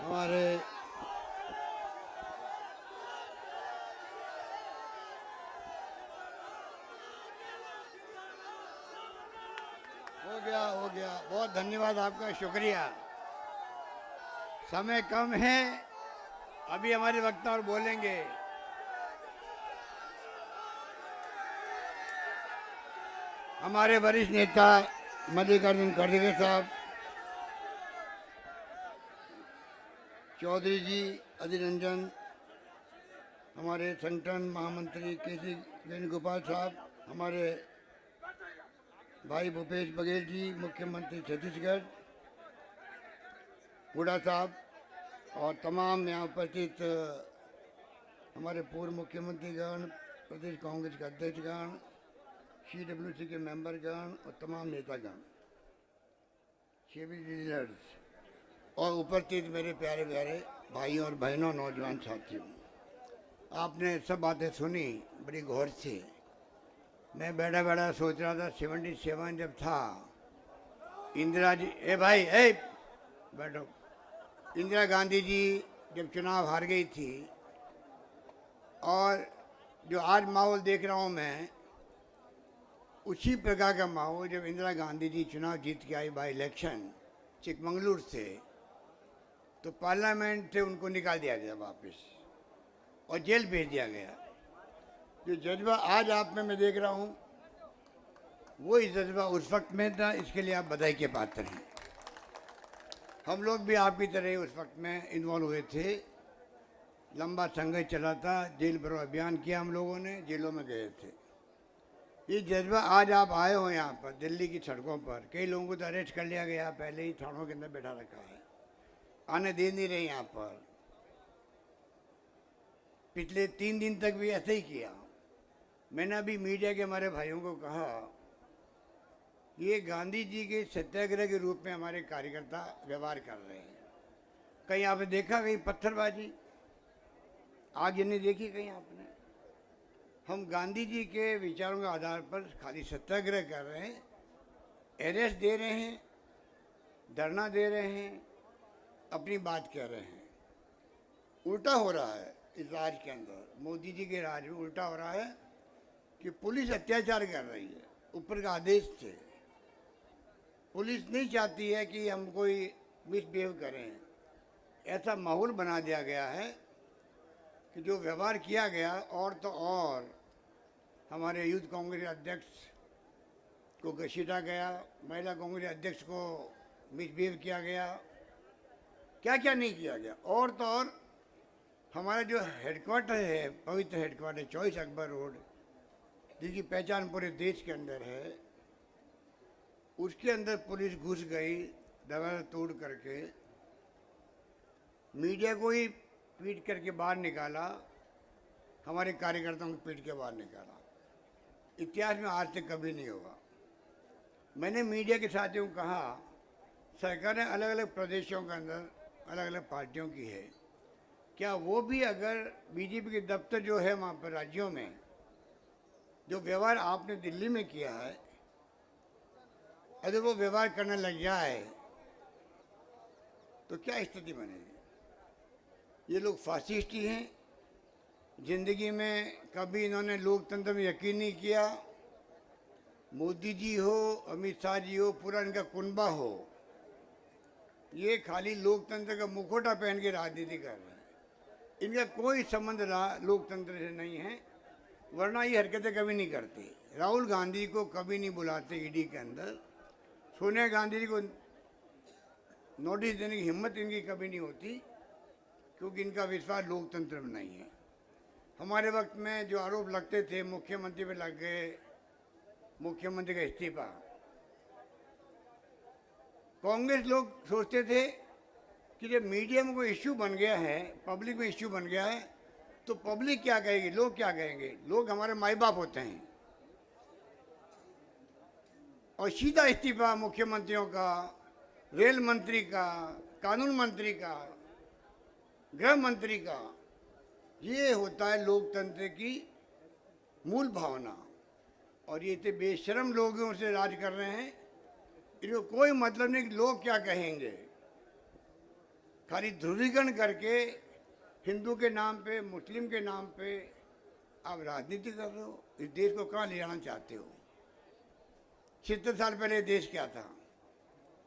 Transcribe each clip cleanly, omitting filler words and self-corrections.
हमारे हो गया, बहुत धन्यवाद आपका, शुक्रिया। समय कम है, अभी हमारे वक्ता और बोलेंगे। हमारे वरिष्ठ नेता मल्लिकार्जुन खड़गे साहब, चौधरी जी अधीर रंजन, हमारे संगठन महामंत्री केसी वेणुगोपाल साहब, हमारे भाई भूपेश बघेल जी मुख्यमंत्री छत्तीसगढ़, हुड्डा साहब और तमाम यहाँ उपस्थित हमारे पूर्व मुख्यमंत्रीगण, प्रदेश कांग्रेस के अध्यक्षगण, CWC के मेंबरगण और तमाम नेतागण, सिविल लीडर्स और उपस्थित मेरे प्यारे प्यारे भाइयों और बहनों, नौजवान साथियों, आपने सब बातें सुनी बड़ी गौर से। मैं बैठा बैठा सोच रहा था 77 जब था, इंदिरा जी, भाई बैठो, इंदिरा गांधी जी जब चुनाव हार गई थी, और जो आज माहौल देख रहा हूँ मैं, उसी प्रकार का माहौल जब इंदिरा गांधी जी चुनाव जीत के आई बाई इलेक्शन चिकमंगलुरु से, तो पार्लियामेंट से उनको निकाल दिया गया वापस और जेल भेज दिया गया। जो जज्बा आज आप में मैं देख रहा हूँ, वो इस जज्बा उस वक्त में था, इसके लिए आप बधाई के पात्र हैं। हम लोग भी आपकी तरह उस वक्त में इन्वॉल्व हुए थे, लंबा संघर्ष चला था, जेल भरो अभियान किया हम लोगों ने, जेलों में गए थे। ये जज्बा आज आप आए हो यहाँ पर दिल्ली की सड़कों पर, कई लोगों को तो अरेस्ट कर लिया गया, पहले ही थानों के अंदर बैठा रखा है, आने दे नहीं रहे यहाँ पर। पिछले 3 दिन तक भी ऐसे ही किया। मैंने अभी मीडिया के हमारे भाइयों को कहा, ये गांधी जी के सत्याग्रह के रूप में हमारे कार्यकर्ता व्यवहार कर रहे हैं। कहीं आपने देखा कहीं पत्थरबाजी, आग नहीं देखी कहीं आपने? हम गांधी जी के विचारों के आधार पर खाली सत्याग्रह कर रहे हैं, अरेस्ट दे रहे हैं, धरना दे रहे हैं, अपनी बात कह रहे हैं। उल्टा हो रहा है इस राज के अंदर, मोदी जी के राज में उल्टा हो रहा है कि पुलिस अत्याचार कर रही है ऊपर का आदेश से। पुलिस नहीं चाहती है कि हम कोई मिसबिहेव करें। ऐसा माहौल बना दिया गया है कि जो व्यवहार किया गया, और तो और हमारे यूथ कांग्रेस अध्यक्ष को घसीटा गया, महिला कांग्रेस अध्यक्ष को मिसबिहेव किया गया, क्या क्या नहीं किया गया। और तो और हमारा जो हेडक्वार्टर है, पवित्र हेडक्वार्टर चॉइस अकबर रोड, जिसकी पहचान पूरे देश के अंदर है, उसके अंदर पुलिस घुस गई दरवाजा तोड़ करके, मीडिया को ही पीट करके बाहर निकाला, हमारे कार्यकर्ताओं को पीट के बाहर निकाला। इतिहास में आज तक कभी नहीं होगा। मैंने मीडिया के साथियों को कहा, सरकारें अलग अलग प्रदेशों के अंदर अलग अलग पार्टियों की है, क्या वो भी अगर बीजेपी के दफ्तर जो है वहाँ पर राज्यों में, जो व्यवहार आपने दिल्ली में किया है, अगर वो व्यवहार करने लग जाए तो क्या स्थिति बनेगी? ये लोग फासिस्ट ही हैं। जिंदगी में कभी इन्होंने लोकतंत्र में यकीन नहीं किया। मोदी जी हो, अमित शाह जी हो, पूरा इनका कुनबा हो, ये खाली लोकतंत्र का मुखौटा पहन के राजनीति कर रहे हैं। इनका कोई संबंध लोकतंत्र से नहीं है, वरना ये हरकतें कभी नहीं करते। राहुल गांधी को कभी नहीं बुलाते ईडी के अंदर, सोनिया गांधी जी को नोटिस देने की हिम्मत इनकी कभी नहीं होती, क्योंकि इनका विश्वास लोकतंत्र में नहीं है। हमारे वक्त में जो आरोप लगते थे, मुख्यमंत्री पे लग गए, मुख्यमंत्री का इस्तीफा। कांग्रेस लोग सोचते थे कि जब मीडिया में कोई इश्यू बन गया है, पब्लिक में इश्यू बन गया है, तो पब्लिक क्या कहेगी, लोग क्या कहेंगे? लोग हमारे माई बाप होते हैं। और सीधा इस्तीफा मुख्यमंत्रियों का, रेल मंत्री का, कानून मंत्री का, गृह मंत्री का, ये होता है लोकतंत्र की मूल भावना। और ये इतने बेशर्म लोगों से राज कर रहे हैं, इनको कोई मतलब नहीं कि लोग क्या कहेंगे। खाली ध्रुवीकरण करके हिंदू के नाम पे, मुस्लिम के नाम पे आप राजनीति कर रहे हो। इस देश को कहाँ ले जाना चाहते हो? 76 साल पहले देश क्या था?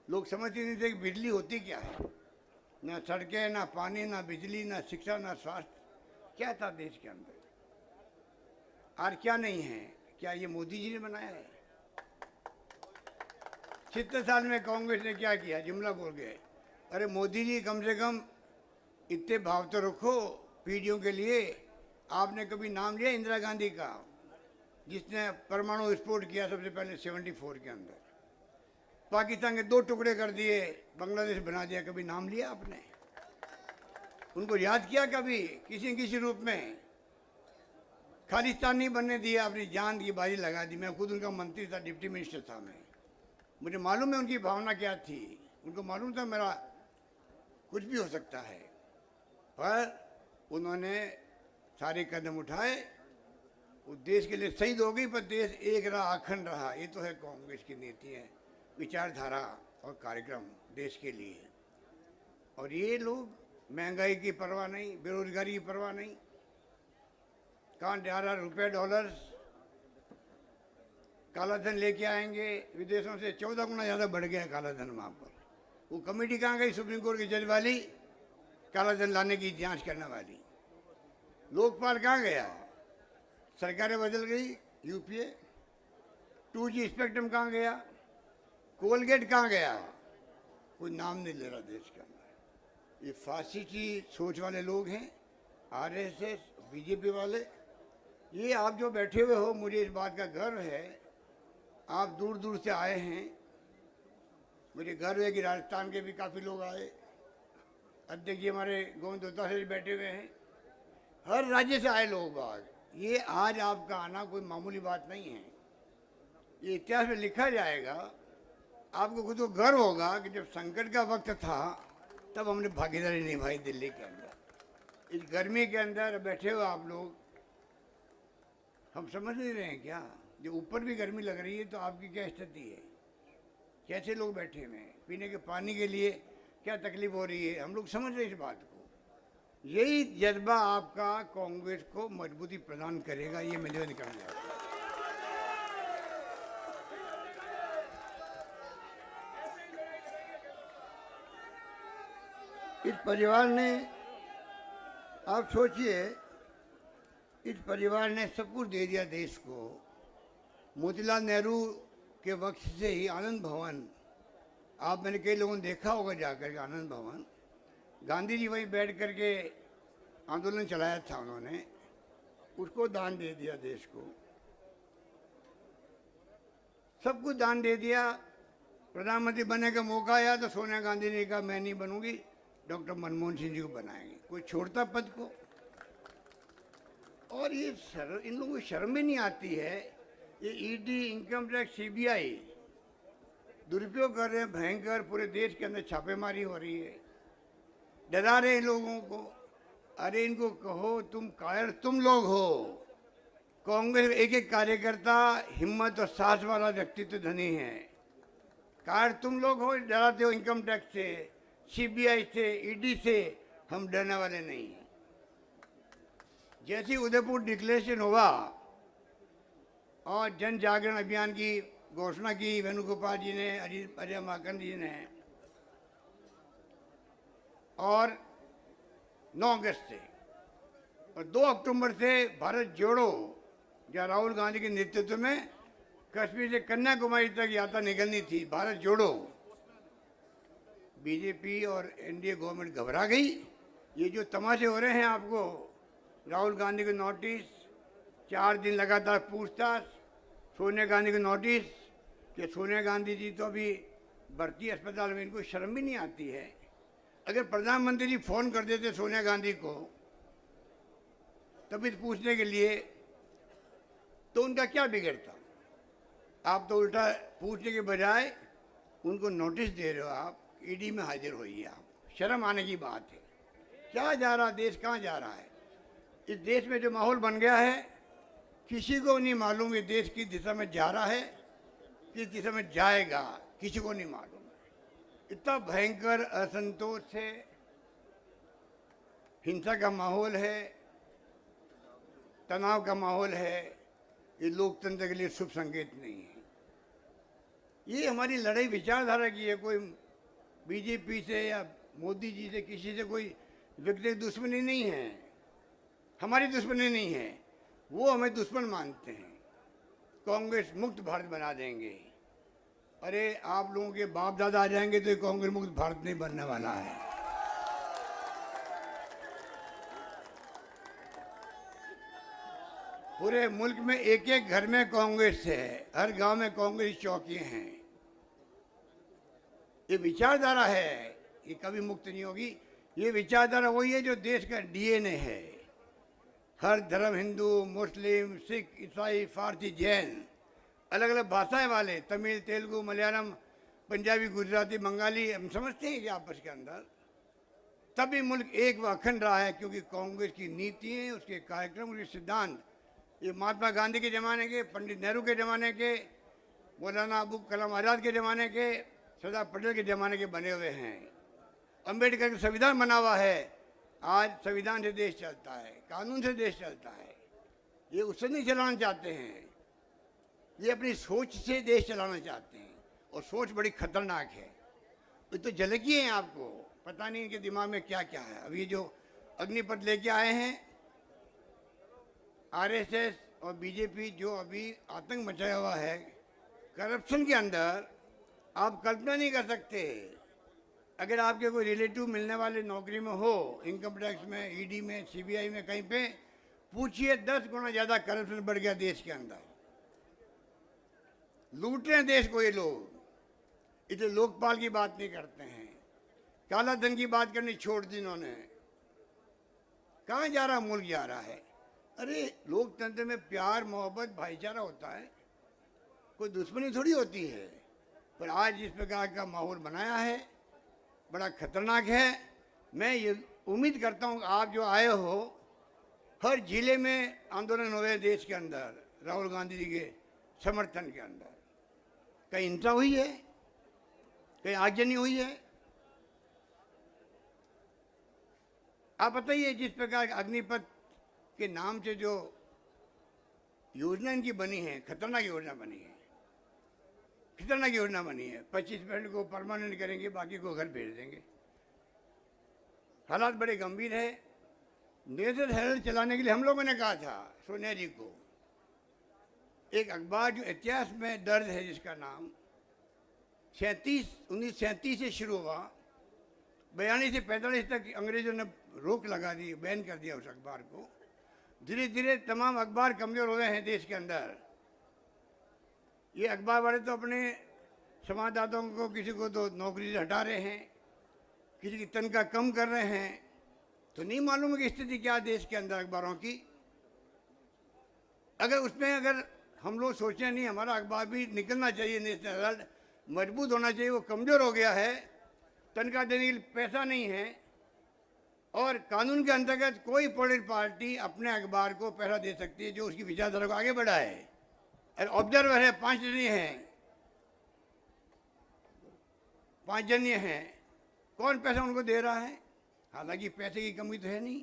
लोग समझते नहीं थे कि बिजली होती क्या है। ना सड़कें, ना पानी, ना बिजली, ना शिक्षा, ना स्वास्थ्य, क्या था देश के अंदर? और क्या नहीं है? क्या ये मोदी जी ने बनाया है? 76 साल में कांग्रेस ने क्या किया? जुमला बोल गए, अरे मोदी जी कम से कम इतने भाव तो रखो पीढ़ियों के लिए। आपने कभी नाम लिया इंदिरा गांधी का, जिसने परमाणु विस्फोट किया सबसे पहले 74 के अंदर, पाकिस्तान के 2 टुकड़े कर दिए, बांग्लादेश बना दिया? कभी नाम लिया आपने? उनको याद किया कभी किसी न किसी रूप में? खालिस्तान नहीं बनने दिया, अपनी जान की बाजी लगा दी। मैं खुद उनका मंत्री था, डिप्टी मिनिस्टर था मैं, मुझे मालूम है उनकी भावना क्या थी। उनको मालूम था मेरा कुछ भी हो सकता है, पर उन्होंने सारे कदम उठाए। वो देश के लिए शहीद हो गई, पर देश एक रहा, अखंड रहा। ये तो है कांग्रेस की नीति है, विचारधारा और कार्यक्रम देश के लिए। और ये लोग महंगाई की परवाह नहीं, बेरोजगारी की परवाह नहीं। कहाँ जा रहा रुपये डॉलर्स, काला धन लेके आएंगे विदेशों से। 14 गुना ज़्यादा बढ़ गया काला धन वहाँ पर। वो कमेटी कहाँ गई सुप्रीम कोर्ट की जज वाली, काला धन लाने की जांच करने वाली? लोकपाल कहाँ गया? सरकारें बदल गई, यूपीए 2G स्पेक्ट्रम कहाँ गया? कोलगेट कहाँ गया? कोई नाम नहीं ले रहा देश के अंदर। ये फासिस्टी सोच वाले लोग हैं, आरएसएस, बीजेपी वाले। ये आप जो बैठे हुए हो, मुझे इस बात का गर्व है, आप दूर दूर से आए हैं। मुझे गर्व है कि राजस्थान के भी काफ़ी लोग आए। अध्यक्ष जी हमारे गोविंद दोता से बैठे हुए हैं, हर राज्य से आए लोग बाग। ये आज आपका आना कोई मामूली बात नहीं है, ये इतिहास में लिखा जाएगा। आपको खुद को गर्व होगा कि जब संकट का वक्त था तब हमने भागीदारी निभाई दिल्ली के अंदर। इस गर्मी के अंदर बैठे हो आप लोग, हम समझ नहीं रहे हैं क्या? जो ऊपर भी गर्मी लग रही है तो आपकी क्या स्थिति है? कैसे लोग बैठे हुए हैं? पीने के पानी के लिए क्या तकलीफ हो रही है? हम लोग समझ रहे हैं इस बात को। यही जज्बा आपका कांग्रेस को मजबूती प्रदान करेगा, ये मेरे निकल जाएगा। इस परिवार ने, आप सोचिए, इस परिवार ने सब कुछ दे दिया देश को। मोतीलाल नेहरू के वक्त से ही आनंद भवन, आप मैंने कई लोगों ने देखा होगा जाकर के आनंद भवन, गांधी जी वहीं बैठ करके आंदोलन चलाया था उन्होंने, उसको दान दे दिया देश को। सब कुछ दान दे दिया। प्रधानमंत्री बनने का मौका आया तो सोनिया गांधी ने कहा मैं नहीं बनूंगी, डॉक्टर मनमोहन सिंह जी को बनाएंगे। कोई छोड़ता पद को? और ये इन लोगों को शर्म भी नहीं आती है। ये ईडी, इनकम टैक्स, सीबीआई दुरुपयोग कर रहे हैं भयंकर। पूरे देश के अंदर छापेमारी हो रही है, डरा रहे हैं लोगों को। अरे इनको कहो तुम कायर तुम लोग हो। कांग्रेस एक एक कार्यकर्ता हिम्मत और साहस वाला व्यक्तित्व धनी है। कायर तुम लोग हो, डराते हो इनकम टैक्स से, सीबीआई से, ईडी से। हम डरने वाले नहीं हैं। जैसे उदयपुर डिक्लेरेशन हुआ और जन जागरण अभियान की घोषणा की वेणुगोपाल जी ने, अजय माकन जी ने, और 9 अगस्त से और 2 अक्टूबर से भारत जोड़ो, जहाँ राहुल गांधी के नेतृत्व में कश्मीर से कन्याकुमारी तक यात्रा निकलनी थी, भारत जोड़ो। बीजेपी और एनडीए गवर्नमेंट घबरा गई। ये जो तमाशे हो रहे हैं आपको, राहुल गांधी को नोटिस, 4 दिन लगातार पूछताछ, सोनिया गांधी को नोटिस कि सोनिया गांधी जी तो अभी भर्ती अस्पताल में, इनको शर्म भी नहीं आती है। अगर प्रधानमंत्री जी फोन कर देते सोनिया गांधी को तभी पूछने के लिए, तो उनका क्या बिगड़ता? आप तो उल्टा पूछने के बजाय उनको नोटिस दे रहे हो। आप ईडी में हाजिर होइए। आप, शर्म आने की बात है। क्या जा रहा देश, कहाँ जा रहा है? इस देश में जो माहौल बन गया है, किसी को नहीं मालूम ये देश किस दिशा में जा रहा है, किस दिशा में जाएगा, किसी को नहीं मालूम। इतना भयंकर असंतोष है, हिंसा का माहौल है, तनाव का माहौल है, ये लोकतंत्र के लिए शुभ संकेत नहीं है। ये हमारी लड़ाई विचारधारा की है, कोई बीजेपी से या मोदी जी से किसी से कोई व्यक्तिगत दुश्मनी नहीं है, हमारी दुश्मनी नहीं है। वो हमें दुश्मन मानते हैं। कांग्रेस मुक्त भारत बना देंगे। अरे आप लोगों के बाप दादा आ जाएंगे तो कांग्रेस मुक्त भारत नहीं बनने वाला है। पूरे मुल्क में एक एक घर में कांग्रेस है, हर गांव में कांग्रेस चौकियां हैं। ये विचारधारा है, ये कभी मुक्त नहीं होगी। ये विचारधारा वही है जो देश का डीएनए है। हर धर्म, हिंदू, मुस्लिम, सिख, ईसाई, फारसी, जैन, अलग अलग भाषाएं वाले, तमिल, तेलुगु, मलयालम, पंजाबी, गुजराती, बंगाली, हम समझते हैं कि आपस के अंदर तभी मुल्क एक व अखंड रहा है, क्योंकि कांग्रेस की नीतियां, उसके कार्यक्रम, उसके सिद्धांत ये महात्मा गांधी के ज़माने के, पंडित नेहरू के ज़माने के, मौलाना अबुल कलाम आज़ाद के ज़माने के, सरदार पटेल के ज़माने के बने हुए हैं। अम्बेडकर का संविधान बना हुआ है। आज संविधान से देश चलता है, कानून से देश चलता है। ये उससे नहीं चलाना चाहते हैं, ये अपनी सोच से देश चलाना चाहते हैं, और सोच बड़ी खतरनाक है। ये तो झलकी है, आपको पता नहीं इनके दिमाग में क्या क्या है। अभी जो अग्निपथ लेके आए हैं आरएसएस और बीजेपी, जो अभी आतंक मचाया हुआ है करप्शन के अंदर, आप कल्पना नहीं कर सकते। अगर आपके कोई रिलेटिव मिलने वाले नौकरी में हो, इनकम टैक्स में, ईडी में, सीबीआई में, कहीं पे पूछिए, 10 गुना ज़्यादा करप्शन बढ़ गया देश के अंदर। लूट रहे हैं देश को ये लोग। इसे लोकपाल की बात नहीं करते हैं, काला धन की बात करनी छोड़ दी इन्होंने। कहाँ जा रहा मुल्क, जा रहा है। अरे लोकतंत्र में प्यार, मोहब्बत, भाईचारा होता है, कोई दुश्मनी थोड़ी होती है। पर आज जिस प्रकार का माहौल बनाया है बड़ा खतरनाक है। मैं ये उम्मीद करता हूँ आप जो आए हो, हर जिले में आंदोलन हुए देश के अंदर, राहुल गांधी जी के समर्थन के अंदर। कहीं हिंसा हुई है, कहीं आगजनी हुई है? आप बताइए, जिस प्रकार अग्निपथ के नाम से जो योजना इनकी बनी है, खतरनाक योजना बनी है, खतरनाक योजना बनी है। 25% को परमानेंट करेंगे, बाकी को घर भेज देंगे। हालात बड़े गंभीर है। नेशनल हेराल्ड चलाने के लिए हम लोगों ने कहा था सोनिया जी को, एक अखबार जो इतिहास में दर्ज है, जिसका नाम 1937 से शुरू हुआ, 42 से 45 तक अंग्रेजों ने रोक लगा दी, बैन कर दिया उस अखबार को। धीरे धीरे तमाम अखबार कमजोर हो गए हैं देश के अंदर। ये अखबार वाले तो अपने संवाददाताओं को, किसी को तो नौकरी से हटा रहे हैं, किसी की तनख्वाह कम कर रहे हैं। तो नहीं मालूम है कि स्थिति क्या है देश के अंदर अखबारों की। अगर हम लोग सोचें नहीं, हमारा अखबार भी निकलना चाहिए, नेशनल हेराल्ड मजबूत होना चाहिए, वो कमज़ोर हो गया है, तनख्वाह देने के लिए पैसा नहीं है, और कानून के अंतर्गत कोई पॉलिटिकल पार्टी अपने अखबार को पैसा दे सकती है जो उसकी विचारधारा को आगे बढ़ाए। ऑब्जर्वर है, 5 जने हैं, 5 जने हैं, कौन पैसा उनको दे रहा है? हालांकि पैसे की कमी तो है नहीं,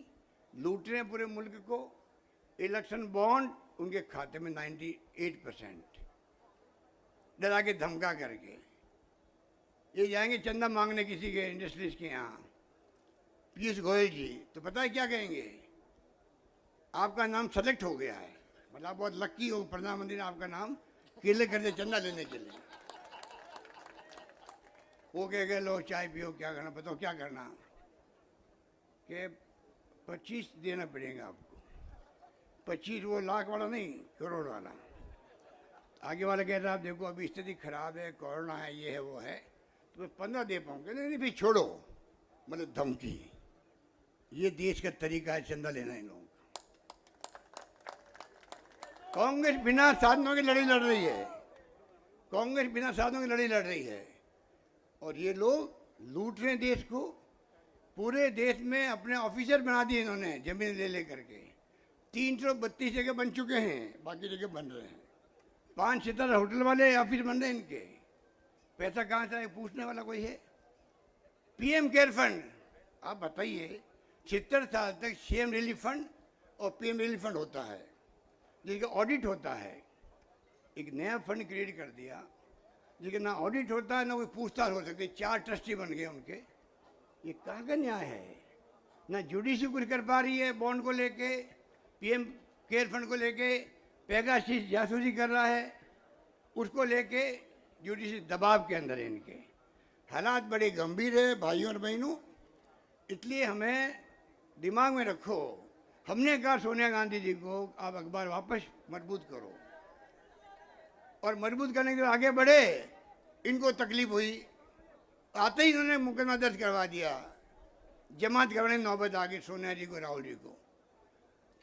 लूट रहे हैं पूरे मुल्क को। इलेक्शन बॉन्ड उनके खाते में 98%, डरा के धमका करके। ये जाएंगे चंदा मांगने किसी के इंडस्ट्रीज के यहाँ, पीयूष गोयल जी, तो पता है क्या कहेंगे? आपका नाम सेलेक्ट हो गया है, मतलब बहुत लक्की हो, प्रधानमंत्री ने आपका नाम केले कर दे चंदा लेने के लिए। वो कह गए लो चाय पियो, क्या करना, बताओ क्या करना, कि 25 देना पड़ेगा आपको। 25 वो लाख वाला नहीं, करोड़ वाला। आगे वाला कह रहा है, आप देखो अभी स्थिति खराब है, कोरोना है, ये है, वो है, तो मैं 15 दे पाऊंगा। नहीं फिर छोड़ो, मतलब धमकी। ये देश का तरीका है चंदा लेना इन लोगों का। कांग्रेस बिना साधनों की लड़ाई लड़ रही है, कांग्रेस बिना साधनों की लड़ाई लड़ रही है, और ये लोग लूट रहे हैं देश को। पूरे देश में अपने ऑफिसर बना दिए इन्होंने, जमीन ले करके। 332 जगह बन चुके हैं, बाकी जगह बन रहे हैं। 5 सितारा होटल वाले ऑफिस बन रहे हैं इनके। पैसा कहाँ से आए, पूछने वाला कोई है? पीएम केयर फंड, आप बताइए, 76 साल तक सीएम रिलीफ फंड और पीएम रिलीफ फंड होता है, जिसका ऑडिट होता है। एक नया फंड क्रिएट कर दिया जिसका ना ऑडिट होता है ना कोई पूछताछ हो सकती। 4 ट्रस्टी बन गए उनके। ये कहाँ का न्याय है? ना जुडिशरी कुछ कर पा रही है बॉन्ड को लेके, पीएम केयर फंड को लेके पेगासिस जासूसी कर रहा है, उसको लेके जुडिशरी दबाव के अंदर है इनके। हालात बड़े गंभीर है भाइयों और बहनों, इसलिए हमें दिमाग में रखो। हमने कहा सोनिया गांधी जी को आप अखबार वापस मजबूत करो, और मजबूत करने के लिए आगे बढ़े। इनको तकलीफ हुई, आते ही इन्होंने मुकदमा दर्ज करवा दिया, जमात करवाने नौबत आ गई सोनिया जी को, राहुल जी को।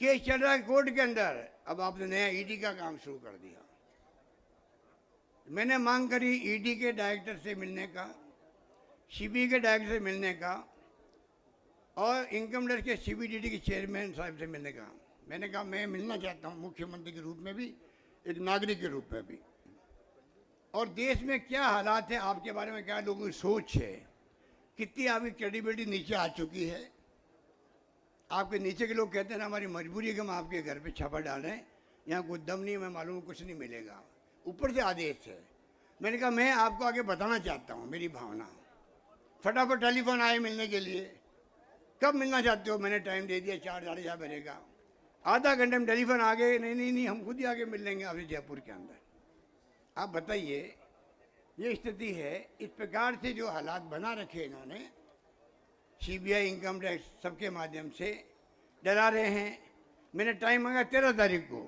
केस चल रहा है कोर्ट के अंदर। अब आपने नया ईडी का काम शुरू कर दिया। मैंने मांग करी ईडी के डायरेक्टर से मिलने का, सीबीआई के डायरेक्टर से मिलने का, और इनकम टैक्स के सीबीडीटी के चेयरमैन साहब से मिलने का। मैंने कहा मैं मिलना चाहता हूँ मुख्यमंत्री के रूप में भी, एक नागरिक के रूप में भी। और देश में क्या हालात है, आपके बारे में क्या लोगों की सोच है, कितनी आपकी क्रेडिबिलिटी नीचे आ चुकी है। आपके नीचे के लोग कहते हैं ना हमारी मजबूरी है कि हम आपके घर पे छापा डाल रहे हैं, यहाँ कोई दम नहीं, मैं मालूम कुछ नहीं मिलेगा, ऊपर से आदेश है। मैंने कहा मैं आपको आगे बताना चाहता हूँ मेरी भावना। फटाफट टेलीफोन आए मिलने के लिए। कब मिलना चाहते हो? मैंने टाइम दे दिया 4 साढ़े 4 बजे का। आधा घंटे में टेलीफोन आ गए, नहीं हम खुद ही आके मिल लेंगे आपसे जयपुर के अंदर। आप बताइए, ये स्थिति है। इस प्रकार से जो हालात बना रखे इन्होंने, सीबीआई इनकम टैक्स सबके माध्यम से डरा रहे हैं। मैंने टाइम मांगा 13 तारीख को,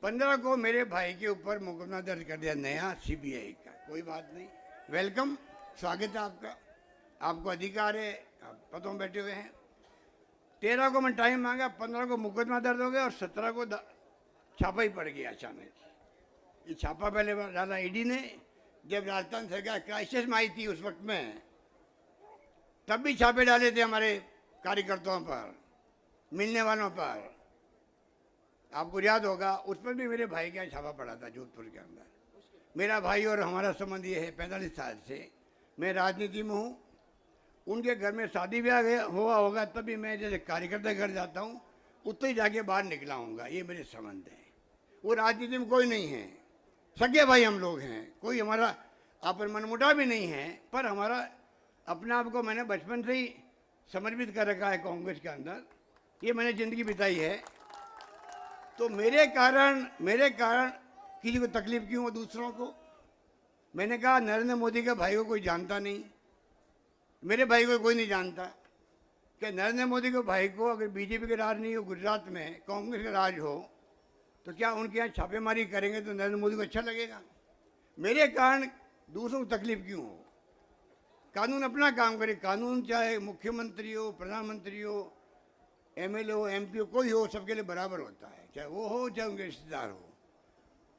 15 को मेरे भाई के ऊपर मुकदमा दर्ज कर दिया नया सीबीआई का। कोई बात नहीं, वेलकम, स्वागत है आपका, आपको अधिकार है, आप पदों में बैठे हुए हैं। 13 को मैं टाइम मांगा, 15 को मुकदमा दर्ज हो गया और 17 को छापा ही पड़ गया अचानक। ये छापा पहले डाला ईडी ने, जब राजस्थान सरकार क्राइसिस में आई थी उस वक्त में, तब भी छापे डाले थे हमारे कार्यकर्ताओं पर, मिलने वालों पर। आपको याद होगा उस पर भी मेरे भाई का छापा पड़ा था जोधपुर के अंदर। मेरा भाई और हमारा संबंध ये है 45 साल से मैं राजनीति में हूँ। उनके घर में शादी ब्याह हुआ होगा तभी मैं जैसे कार्यकर्ता घर जाता हूँ उतने ही जाके बाहर निकला हूँगा। ये मेरे संबंध है। वो राजनीति में कोई नहीं है, सगे भाई हम लोग हैं, कोई हमारा आपन मनमुटाव भी नहीं है। पर हमारा अपने आप को मैंने बचपन से ही समर्पित कर रखा है कांग्रेस के अंदर, ये मैंने ज़िंदगी बिताई है। तो मेरे कारण किसी को तकलीफ क्यों हो दूसरों को? मैंने कहा नरेंद्र मोदी के भाई को कोई जानता नहीं, मेरे भाई को कोई नहीं जानता। क्या नरेंद्र मोदी के भाई को अगर बीजेपी के राज नहीं हो, गुजरात में कांग्रेस का राज हो, तो क्या उनके यहाँ छापेमारी करेंगे तो नरेंद्र मोदी को अच्छा लगेगा? मेरे कारण दूसरों को तकलीफ क्यों हो? कानून अपना काम करे। कानून चाहे मुख्यमंत्री हो, प्रधानमंत्री हो, एमएलए हो, एमपी हो, कोई हो, सबके लिए बराबर होता है, चाहे वो हो चाहे उनके रिश्तेदार हो।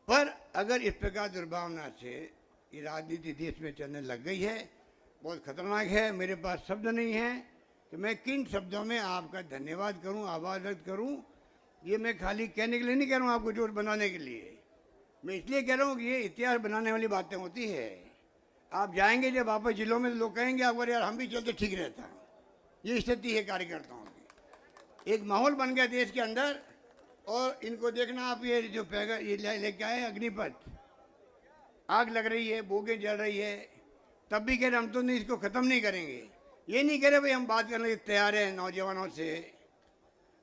पर अगर इस प्रकार दुर्भावना से ये राजनीति देश में चलने लग गई है, बहुत खतरनाक है। मेरे पास शब्द नहीं है कि मैं किन शब्दों में आपका धन्यवाद करूं, आभार व्यक्त करूं। ये मैं खाली कहने के लिए नहीं कह रहा हूँ, आपको जोर बनाने के लिए। मैं इसलिए कह रहा हूँ कि ये इतिहास बनाने वाली बातें होती है। आप जाएंगे जब वापस जिलों में, लोग कहेंगे आपको यार हम भी चलते ठीक रहता। ये स्थिति है कार्यकर्ताओं की। एक माहौल बन गया देश के अंदर। और इनको देखना आप, ये जो पैगा ये लेके आए अग्निपथ, आग लग रही है, बोगे जल रही है, तब भी कह रहे हम तो नहीं इसको ख़त्म नहीं करेंगे। ये नहीं कह रहे भाई हम बात करने के तैयार हैं नौजवानों से,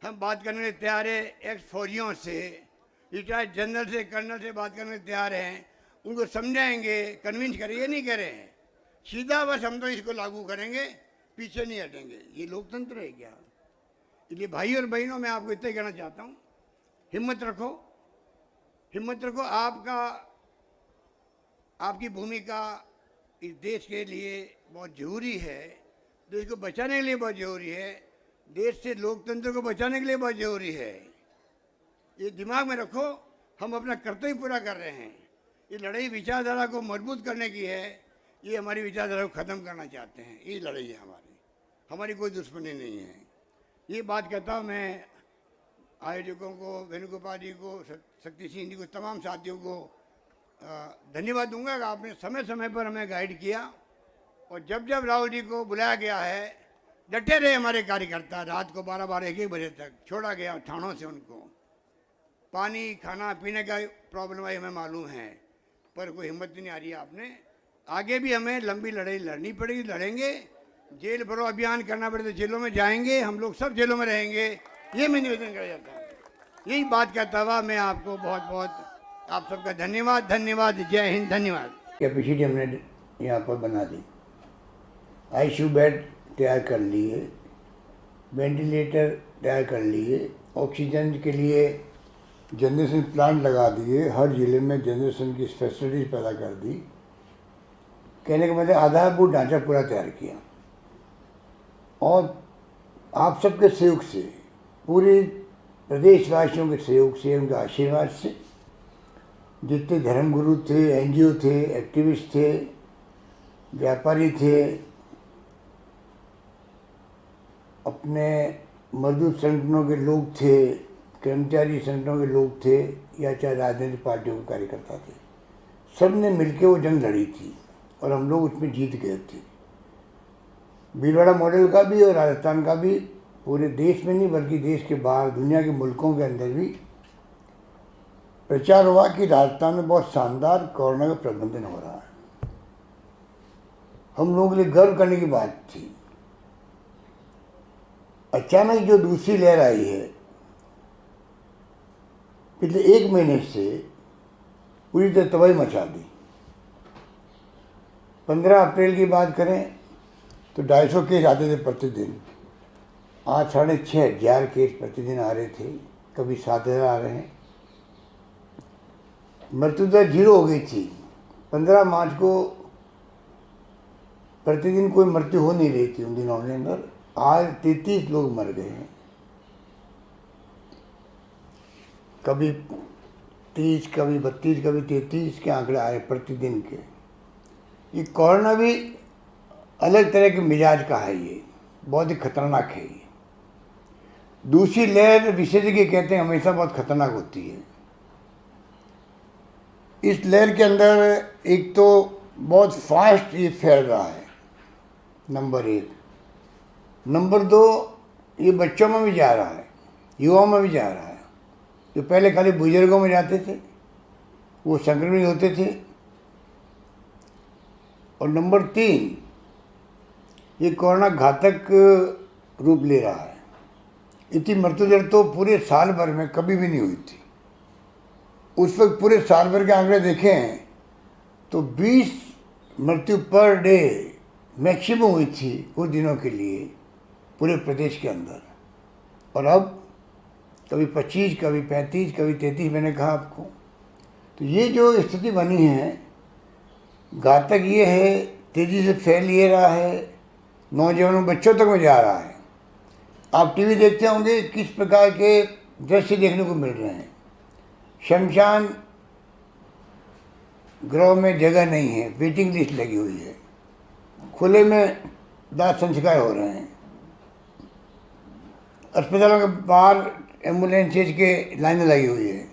हम बात करने के तैयार है एक्स फौजियों से, रिटायर्ड जनरल से, कर्नल से बात करने के तैयार हैं, उनको समझाएंगे, कन्विंस करेंगे। ये नहीं कह रहे हैं, सीधा बस हम तो इसको लागू करेंगे, पीछे नहीं हटेंगे। ये लोकतंत्र है क्या? इसलिए भाई और बहनों मैं आपको इतना ही कहना चाहता हूँ, हिम्मत रखो, हिम्मत रखो। आपकी भूमिका इस देश के लिए बहुत ज़रूरी है, देश को बचाने के लिए बहुत ज़रूरी है, देश से लोकतंत्र को बचाने के लिए बहुत ज़रूरी है। ये दिमाग में रखो, हम अपना कर्तव्य पूरा कर रहे हैं। ये लड़ाई विचारधारा को मजबूत करने की है, ये हमारी विचारधारा को ख़त्म करना चाहते हैं। ये लड़ाई है हमारी कोई दुश्मनी नहीं है। ये बात कहता हूँ मैं आयोजकों को, वेणुगोपाल जी को, शक्ति सिंह जी को, तमाम साथियों को धन्यवाद दूंगा कि आपने समय समय पर हमें गाइड किया। और जब जब राहुल जी को बुलाया गया है, डटे रहे हमारे कार्यकर्ता, रात को 12-12 1-1 बजे तक छोड़ा गया थानों से उनको। पानी खाना पीने का प्रॉब्लम आई हमें मालूम है, पर कोई हिम्मत नहीं आ रही है आपने। आगे भी हमें लंबी लड़ाई लड़नी पड़ेगी, लड़ेंगे। जेल भरो अभियान करना पड़े तो जेलों में जाएंगे, हम लोग सब जेलों में रहेंगे, ये मैं निवेदन कर जाता हूँ। यही बात कहता हुआ मैं आपको बहुत बहुत आप सबका धन्यवाद, धन्यवाद, जय हिंद, धन्यवाद। कैपेसिटी हमने यहाँ पर बना दी, आईसीयू बेड तैयार कर लिए, वेंटिलेटर तैयार कर लिए, ऑक्सीजन के लिए जनरेशन प्लांट लगा दिए, हर ज़िले में जनरेशन की फैसिलिटीज पैदा कर दी। कहने का मतलब आधारभूत ढांचा पूरा तैयार किया। और आप सबके सहयोग से, पूरे प्रदेशवासियों के सहयोग से, उनके आशीर्वाद से, जितने धर्मगुरु थे, एनजीओ थे, एक्टिविस्ट थे, व्यापारी थे, अपने मजदूर संगठनों के लोग थे, कर्मचारी संगठनों के लोग थे, या चाहे राजनीतिक पार्टियों के कार्यकर्ता थे, सब ने मिलकर वो जंग लड़ी थी और हम लोग उसमें जीत गए थे। भीलवाड़ा मॉडल का भी और राजस्थान का भी पूरे देश में नहीं बल्कि देश के बाहर, दुनिया के मुल्कों के अंदर भी प्रचार हुआ कि राजस्थान में बहुत शानदार कोरोना का प्रबंधन हो रहा है। हम लोगों के लिए गर्व करने की बात थी। अचानक जो दूसरी लहर आई है, पिछले 1 महीने से पूरी तरह तबाही मचा दी। 15 अप्रैल की बात करें तो 250 केस आते थे प्रतिदिन, आज 6,500 केस प्रतिदिन आ रहे थे, कभी 7,000 आ रहे हैं। मृत्यु दर 0 हो गई थी। 15 मार्च को प्रतिदिन कोई मृत्यु हो नहीं रही थी उन दिनों के अंदर, आज 33 लोग मर गए हैं। कभी 30, कभी 32, कभी 33 के आंकड़े आए प्रतिदिन के। ये कोरोना भी अलग तरह के मिजाज का है, ये बहुत ही खतरनाक है। ये दूसरी लहर विशेषज्ञ कहते हैं हमेशा बहुत खतरनाक होती है। इस लहर के अंदर एक तो बहुत फास्ट ये फैल रहा है, नंबर 1। नंबर 2, ये बच्चों में भी जा रहा है, युवाओं में भी जा रहा है। जो पहले खाली बुजुर्गों में जाते थे वो संक्रमित होते थे। और नंबर 3, ये कोरोना घातक रूप ले रहा है। इतनी मृत्यु दर तो पूरे साल भर में कभी भी नहीं हुई थी। उस वक्त पूरे साल भर के आंकड़े देखें तो 20 मृत्यु पर डे मैक्सिमम हुई थी कुछ दिनों के लिए पूरे प्रदेश के अंदर। और अब कभी 25, कभी 35, कभी 33, मैंने कहा आपको। तो ये जो स्थिति बनी है, घातक ये है, तेज़ी से फैल ये रहा है, नौजवानों बच्चों तक में जा रहा है। आप टीवी देखते होंगे किस प्रकार के दृश्य देखने को मिल रहे हैं। शमशान गृह में जगह नहीं है, वेटिंग लिस्ट लगी हुई है, खुले में दाह संस्कार हो रहे हैं, अस्पतालों के बाहर एम्बुलेंसेज के लाइनें लगी हुई है।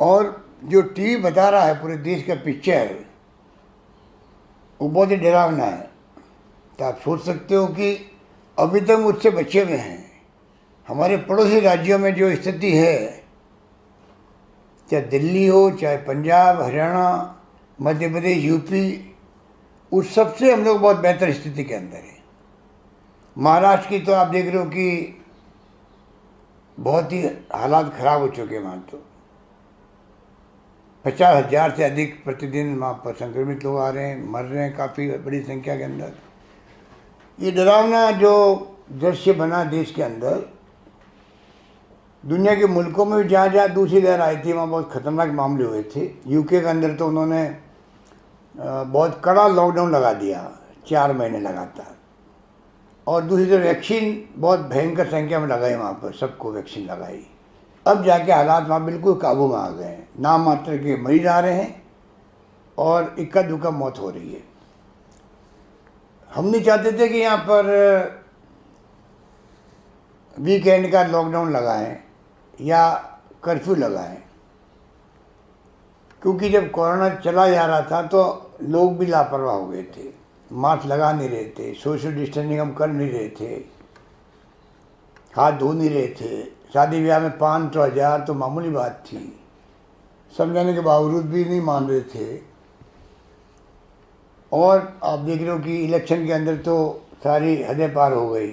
और जो टीवी बता रहा है पूरे देश का पिक्चर, वो बहुत ही डरावना है। तो आप सोच सकते हो कि अभी तक मुझसे बचे हुए हैं। हमारे पड़ोसी राज्यों में जो स्थिति है, चाहे दिल्ली हो, चाहे पंजाब, हरियाणा, मध्य प्रदेश, यूपी, उस सबसे हम लोग बहुत बेहतर स्थिति के अंदर है। महाराष्ट्र की तो आप देख रहे हो कि बहुत ही हालात खराब हो चुके हैं। वहाँ तो 50,000 से अधिक प्रतिदिन वहाँ पर संक्रमित लोग आ रहे हैं, मर रहे हैं काफ़ी बड़ी संख्या के अंदर। ये डरावना जो दृश्य बना देश के अंदर, दुनिया के मुल्कों में भी जहाँ जहाँ दूसरी लहर आई थी वहाँ बहुत खतरनाक मामले हुए थे। यूके के अंदर तो उन्होंने बहुत कड़ा लॉकडाउन लगा दिया 4 महीने लगातार। और दूसरी तरफ वैक्सीन बहुत भयंकर संख्या में लगाई, वहाँ पर सबको वैक्सीन लगाई। अब जाके हालात वहाँ बिल्कुल काबू में आ गए हैं। नाम मात्र के मरीज आ रहे हैं और इक्का दुक्का मौत हो रही है। हम नहीं चाहते थे कि यहाँ पर वीकेंड का लॉकडाउन लगाएं या कर्फ्यू लगाएं, क्योंकि जब कोरोना चला जा रहा था तो लोग भी लापरवाह हो गए थे। मास्क लगा नहीं रहे थे, सोशल डिस्टेंसिंग हम कर नहीं रहे थे, हाथ धो नहीं रहे थे। शादी ब्याह में 500-1000 तो मामूली बात थी, समझाने के बावजूद भी नहीं मान रहे थे। और आप देख रहे हो कि इलेक्शन के अंदर तो सारी हदें पार हो गई।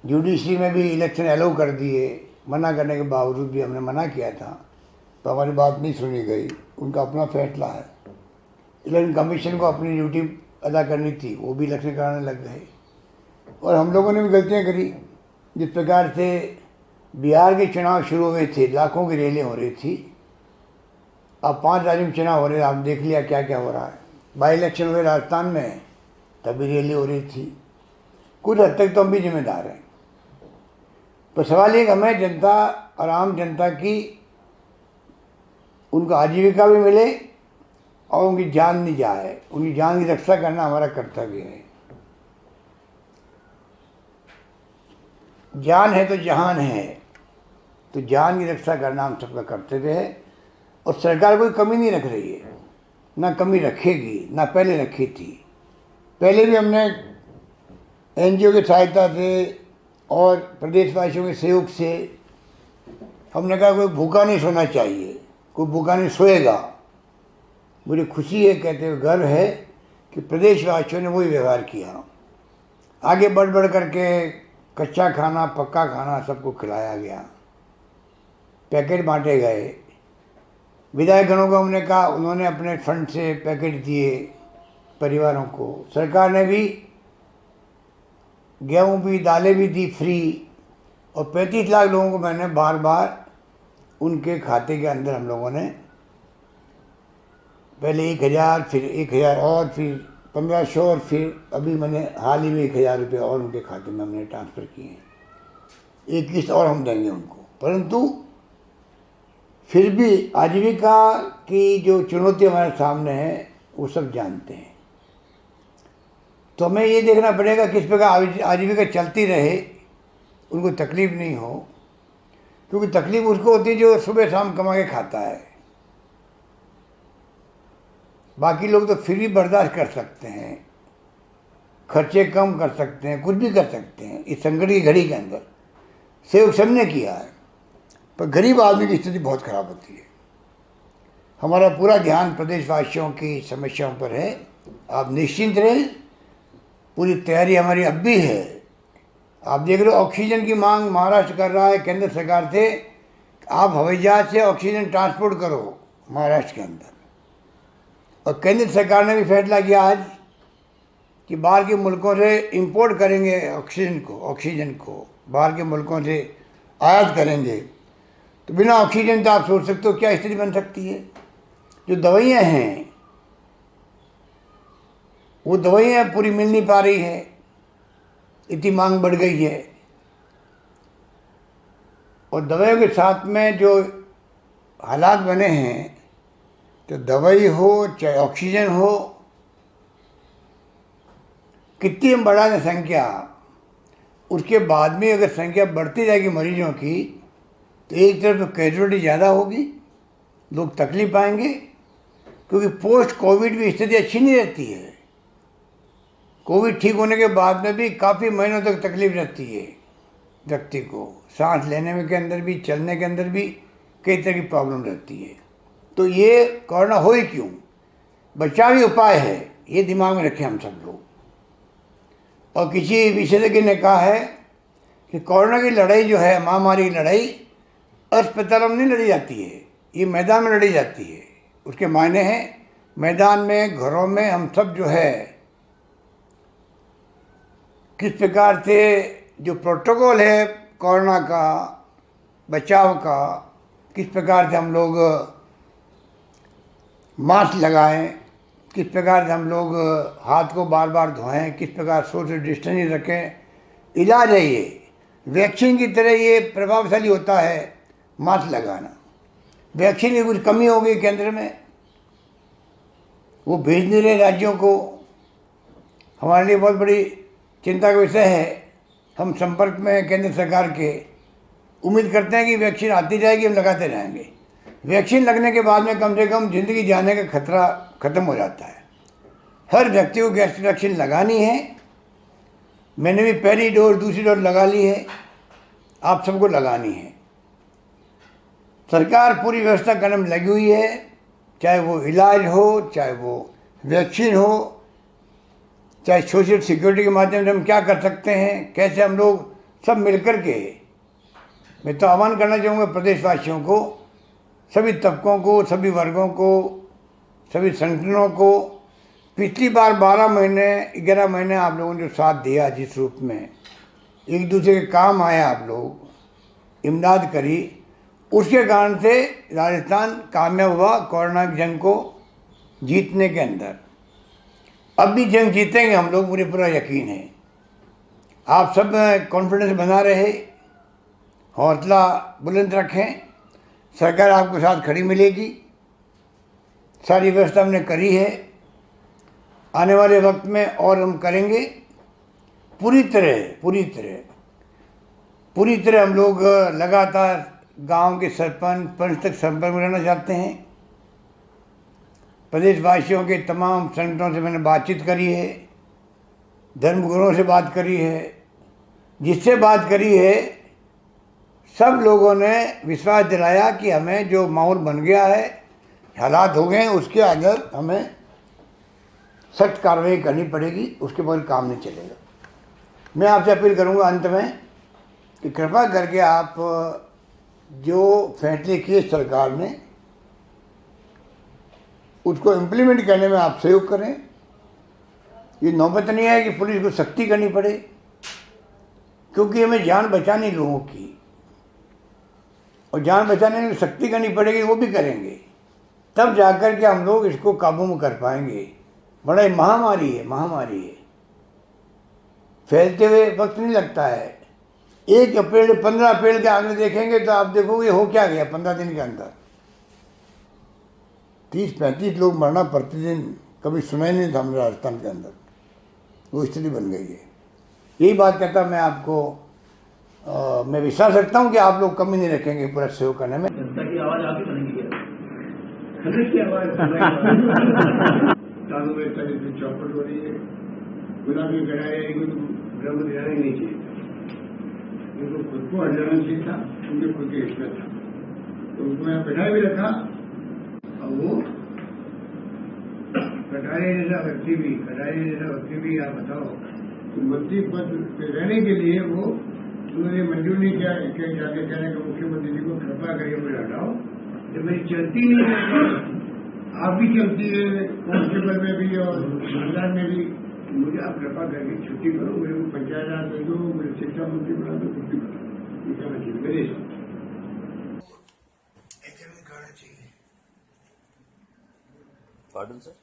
जुडिशरी में भी इलेक्शन अलाउ कर दिए, मना करने के बावजूद भी हमने मना किया था तो हमारी बात नहीं सुनी गई। उनका अपना फैसला है। इलेक्शन कमीशन को अपनी ड्यूटी अदा करनी थी, वो भी इलेक्शन कराने लग गए। और हम लोगों ने भी गलतियाँ करी। जिस प्रकार से बिहार के चुनाव शुरू हुए थे, लाखों की रैलियाँ हो रही थी। अब 5 राज्यों में चुनाव हो रहे हैं, आप देख लिया क्या क्या हो रहा है। बाई इलेक्शन हुए राजस्थान में, तभी रैली हो रही थी। कुछ हद तक तो हम भी जिम्मेदार हैं। तो सवाल ये कि हमें जनता और आम जनता की उनको आजीविका भी मिले और उनकी जान नहीं जाए। उनकी जान की रक्षा करना हमारा कर्तव्य है। जान है तो जहान है, तो जान की रक्षा करना हम सबका कर्तव्य है। और सरकार कोई कमी नहीं रख रही है, ना कमी रखेगी, ना पहले रखी थी। पहले भी हमने एनजीओ की सहायता से और प्रदेशवासियों के सहयोग से हमने कहा कोई भूखा नहीं सोना चाहिए, कोई भूखा नहीं सोएगा। मुझे खुशी है, कहते हुए गर्व है कि प्रदेशवासियों ने वही व्यवहार किया। आगे बढ़ बढ़ करके कच्चा खाना, पक्का खाना सबको खिलाया गया, पैकेट बांटे गए। विधायकगणों को हमने कहा, उन्होंने अपने फंड से पैकेट दिए परिवारों को। सरकार ने भी गेहूँ भी, दालें भी दी फ्री। और 35 लाख लोगों को मैंने बार बार उनके खाते के अंदर हम लोगों ने पहले 1000, फिर 1000 और फिर 1500 और फिर अभी मैंने हाल ही में 1000 रुपये और उनके खाते में हमने ट्रांसफ़र किए हैं। एक किस्त और हम देंगे उनको। परंतु फिर भी आजीविका की जो चुनौती हमारे सामने है वो सब जानते हैं। तो हमें ये देखना पड़ेगा किस प्रकार आजीविका चलती रहे, उनको तकलीफ़ नहीं हो। क्योंकि तकलीफ़ उसको होती है जो सुबह शाम कमा के खाता है। बाकी लोग तो फिर भी बर्दाश्त कर सकते हैं, खर्चे कम कर सकते हैं, कुछ भी कर सकते हैं इस संकट की घड़ी के अंदर। सहयोग सबने किया है, पर गरीब आदमी की स्थिति बहुत ख़राब होती है। हमारा पूरा ध्यान प्रदेशवासियों की समस्याओं पर है। आप निश्चिंत रहें, पूरी तैयारी हमारी अब भी है। आप देख रहे हो ऑक्सीजन की मांग महाराष्ट्र कर रहा है केंद्र सरकार से। आप हवाई जहाज से ऑक्सीजन ट्रांसपोर्ट करो महाराष्ट्र के अंदर। और केंद्र सरकार ने भी फैसला किया आज कि बाहर के मुल्कों से इंपोर्ट करेंगे ऑक्सीजन को बाहर के मुल्कों से आयात करेंगे। तो बिना ऑक्सीजन तो आप सोच सकते हो क्या स्थिति बन सकती है। जो दवाइयाँ हैं वो दवाइयाँ पूरी मिल नहीं पा रही है, इतनी मांग बढ़ गई है। और दवाइयों के साथ में जो हालात बने हैं, तो दवाई हो चाहे ऑक्सीजन हो, कितनी हम बढ़ा दें संख्या, उसके बाद में अगर संख्या बढ़ती जाएगी मरीजों की, तो एक तरफ तो कैजुअलिटी ज़्यादा होगी, लोग तकलीफ पाएंगे। क्योंकि पोस्ट कोविड भी स्थिति अच्छी नहीं रहती है। कोविड ठीक होने के बाद में भी काफ़ी महीनों तक तकलीफ रहती है व्यक्ति को, सांस लेने में के अंदर भी, चलने के अंदर भी कई तरह की प्रॉब्लम रहती है। तो ये कोरोना हो ही क्यों, बचावी उपाय है, ये दिमाग में रखें हम सब लोग। और किसी विशेषज्ञ ने कहा है कि कोरोना की लड़ाई जो है, महामारी की लड़ाई अस्पतालों में नहीं लड़ी जाती है, ये मैदान में लड़ी जाती है। उसके मायने हैं मैदान में, घरों में हम सब जो है किस प्रकार से जो प्रोटोकॉल है कोरोना का बचाव का, किस प्रकार से हम लोग मास्क लगाएं, किस प्रकार से हम लोग हाथ को बार बार धोएं, किस प्रकार सोशल डिस्टेंसिंग रखें। इलाज है ये, वैक्सीन की तरह ये प्रभावशाली होता है मास्क लगाना। वैक्सीन की कुछ कमी हो गई केंद्र में, वो भेज नहीं रहे राज्यों को। हमारे लिए बहुत बड़ी चिंता का विषय है। हम संपर्क में केंद्र सरकार के, उम्मीद करते हैं कि वैक्सीन आती जाएगी, हम लगाते रहेंगे। वैक्सीन लगने के बाद में कम से कम ज़िंदगी जाने का खतरा ख़त्म हो जाता है। हर व्यक्ति को वैक्सीन लगानी है। मैंने भी पहली डोज दूसरी डोज लगा ली है, आप सबको लगानी है। सरकार पूरी व्यवस्था करने में लगी हुई है, चाहे वो इलाज हो, चाहे वो वैक्सीन हो, चाहे सोशल सिक्योरिटी के माध्यम से हम क्या कर सकते हैं, कैसे हम लोग सब मिलकर के। मैं तो आह्वान करना चाहूँगा प्रदेशवासियों को, सभी तबकों को, सभी वर्गों को, सभी संगठनों को। पिछली बार 12 महीने 11 महीने आप लोगों ने जो साथ दिया, जिस रूप में एक दूसरे के काम आए, आप लोग इमदाद करी, उसके कारण से राजस्थान कामयाब हुआ कोरोना की जंग को जीतने के अंदर। अब भी जंग जीतेंगे हम लोग, मुझे पूरा यकीन है। आप सब कॉन्फिडेंस बना रहे, हौसला बुलंद रखें। सरकार आपके साथ खड़ी मिलेगी, सारी व्यवस्था हमने करी है, आने वाले वक्त में और हम करेंगे। पूरी तरह हम लोग लगातार गांव के सरपंच पंच तक संपर्क में रहना चाहते हैं। प्रदेशवासियों के तमाम संगठनों से मैंने बातचीत करी है, धर्मगुरुओं से बात करी है, जिससे बात करी है सब लोगों ने विश्वास दिलाया कि हमें जो माहौल बन गया है, हालात हो गए हैं, उसके अंदर हमें सख्त कार्रवाई करनी पड़ेगी, उसके बगैर काम नहीं चलेगा। मैं आपसे अपील करूंगा अंत में कि कृपा करके आप जो फैसले किए सरकार ने, उसको इम्प्लीमेंट करने में आप सहयोग करें। ये नौबत नहीं है कि पुलिस को सख्ती करनी पड़े, क्योंकि हमें जान बचानी लोगों की, और जान बचाने में सख्ती करनी पड़ेगी, वो भी करेंगे, तब जाकर के हम लोग इसको काबू में कर पाएंगे। बड़ा महामारी है, फैलते हुए वक्त नहीं लगता है। 1 अप्रैल 15 अप्रैल के आगे देखेंगे तो आप देखोगे हो क्या गया 15 दिन के अंदर। 30-35 लोग मरना प्रतिदिन, कभी सुना ही नहीं था हमारे राजस्थान के अंदर, वो स्थिति बन गई है। यही बात कहता मैं आपको, मैं विश्वास रखता हूँ कि आप लोग कमी नहीं रखेंगे पूरा सहयोग करने में। जनता की आवाज आप ही बनेंगी की आवाज चौपट हो रही है, गुलाबी कढ़ाई बराबर जाना ही नहीं चाहिए। उनको खुद को हटाना चाहिए था, उनके खुद के हिस्सा था, तो उनको मैं बैठाए भी रखा। और वो कटारे जैसा व्यक्ति भी आप बताओ, तो मंत्री पद पे रहने के लिए वो उन्होंने मंजूर नहीं किया। जाके कहने का मुख्यमंत्री जी को कृपा करिए मुझे हटाओ, जब मेरी चलती नहीं है, आप भी चलती है कांस्टेबल में भी और मंडल में भी, मुझे आप कृपा करके छुट्टी करो, मेरे को पंचायत राज दे दो, मेरे शिक्षा मंत्री बना दो, कुछ भी बना दो, ये कहना चाहिए मेरे हिसाब से। पार्डन सर,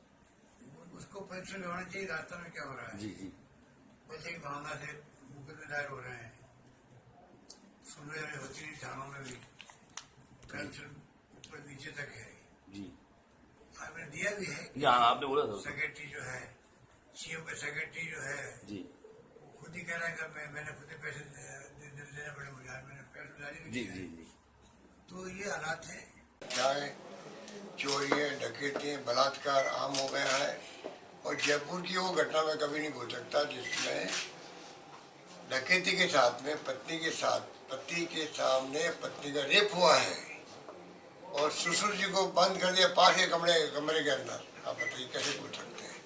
उसको पेंशन होना चाहिए। राजस्थान में क्या हो रहा है, जी पैसे की भावना से मुकदमे दायर हो रहे हैं, सुनवाई होती नहीं थानों में भी, पेंशन ऊपर नीचे तक है जी। आपने दिया भी है। हाँ, आपने बोला था। सेक्रेटरी जो है, सीएम का सेक्रेटरी जो है जी, वो खुद ही कह रहा है कि मैंने खुद ही पैसे देने पड़े मुझे, मैंने पैसे जारी भी जी किया जी है। जी। तो ये हालात है, चाहे चोरियां, डकैतियां, बलात्कार आम हो गया है। और जयपुर की वो घटना मैं कभी नहीं भूल सकता, जिसमें डकैती के साथ में पति के सामने पत्नी का रेप हुआ है, और ससुर जी को बंद कर दिया पास के कमरे के अंदर। आप बताइए कैसे बोल सकते हैं।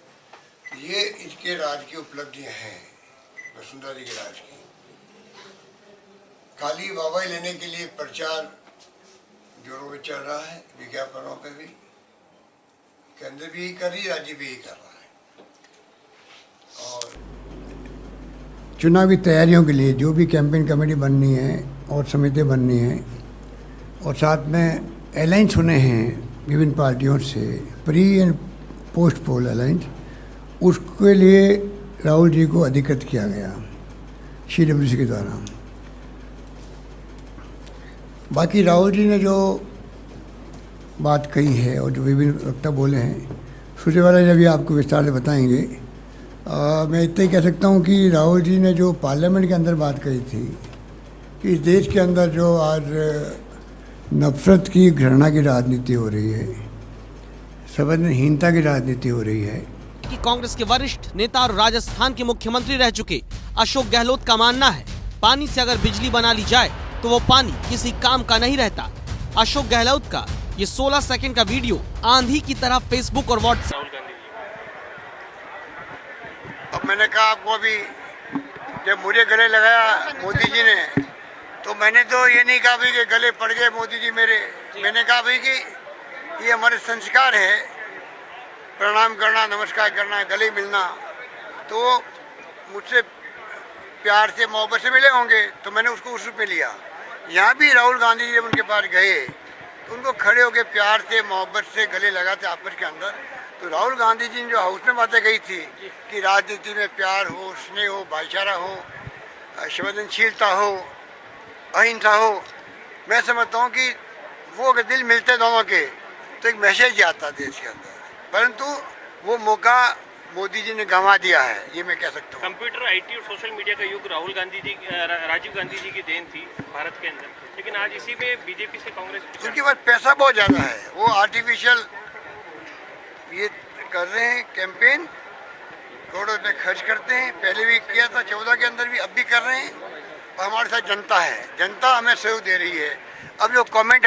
ये इसके राज की उपलब्धियां हैं, वसुंधरा जी के राज की। खाली वाहवाही लेने के लिए प्रचार जोरों में चल रहा है, विज्ञापनों पे भी, केंद्र भी कर रही, राज्य भी कर रहा है। और चुनावी तैयारियों के लिए जो भी कैंपेन कमेटी बननी है और समितियाँ बननी है, और साथ में अलायंस होने हैं विभिन्न पार्टियों से, pre and post poll alliance, उसके लिए राहुल जी को अधिकृत किया गया CWC के द्वारा। बाकी राहुल जी ने जो बात कही है और जो विभिन्न वक्ता बोले हैं, सुरजेवाला जी अभी आपको विस्तार से बताएंगे। मैं इतना ही कह सकता हूँ कि राहुल जी ने जो पार्लियामेंट के अंदर बात कही थी कि इस देश के अंदर जो आज नफरत की, घृणा की राजनीति हो रही है, संवेदनहीनता की राजनीति हो रही है। कि कांग्रेस के वरिष्ठ नेता और राजस्थान के मुख्यमंत्री रह चुके अशोक गहलोत का मानना है, पानी से अगर बिजली बना ली जाए तो वो पानी किसी काम का नहीं रहता। अशोक गहलोत का ये 16 सेकंड का वीडियो आंधी की तरह फेसबुक और व्हाट्सएप। अब मैंने कहा आपको, अभी जब मुझे गले लगाया मोदी जी ने, तो मैंने तो ये नहीं कहा भाई कि गले पड़ गए मोदी जी मेरे। मैंने कहा भाई कि ये हमारे संस्कार है, प्रणाम करना, नमस्कार करना, गले मिलना। तो मुझसे प्यार से, मोहब्बत से मिले होंगे, तो मैंने उसको उस रूप में लिया। यहाँ भी राहुल गांधी जी जब उनके पास गए तो उनको खड़े होकर प्यार से, मोहब्बत से गले लगाते आपस के अंदर। तो राहुल गांधी जी ने जो हाउस में बातें कही थी कि राजनीति में प्यार हो, स्नेह हो, भाईचारा हो, संवेदनशीलता हो, अहिंसा हो, मैं समझता हूँ कि वो अगर दिल मिलते दोनों के तो एक मैसेज आता देश के अंदर। परंतु वो मौका मोदी जी ने गंवा दिया है, ये मैं कह सकता हूँ। कंप्यूटर, आईटी और सोशल मीडिया का युग राहुल गांधी जी, राजीव गांधी जी की देन थी भारत के अंदर, लेकिन आज इसी में बीजेपी से कांग्रेस, उनके पास पैसा बहुत ज़्यादा है। वो आर्टिफिशियल ये कर रहे हैं, कैंपेन करोड़ों रुपये खर्च करते हैं। पहले भी किया था 14 के अंदर भी, अब भी कर रहे हैं। और हमारे साथ जनता है, जनता हमें सहयोग दे रही है। अब जो कमेंट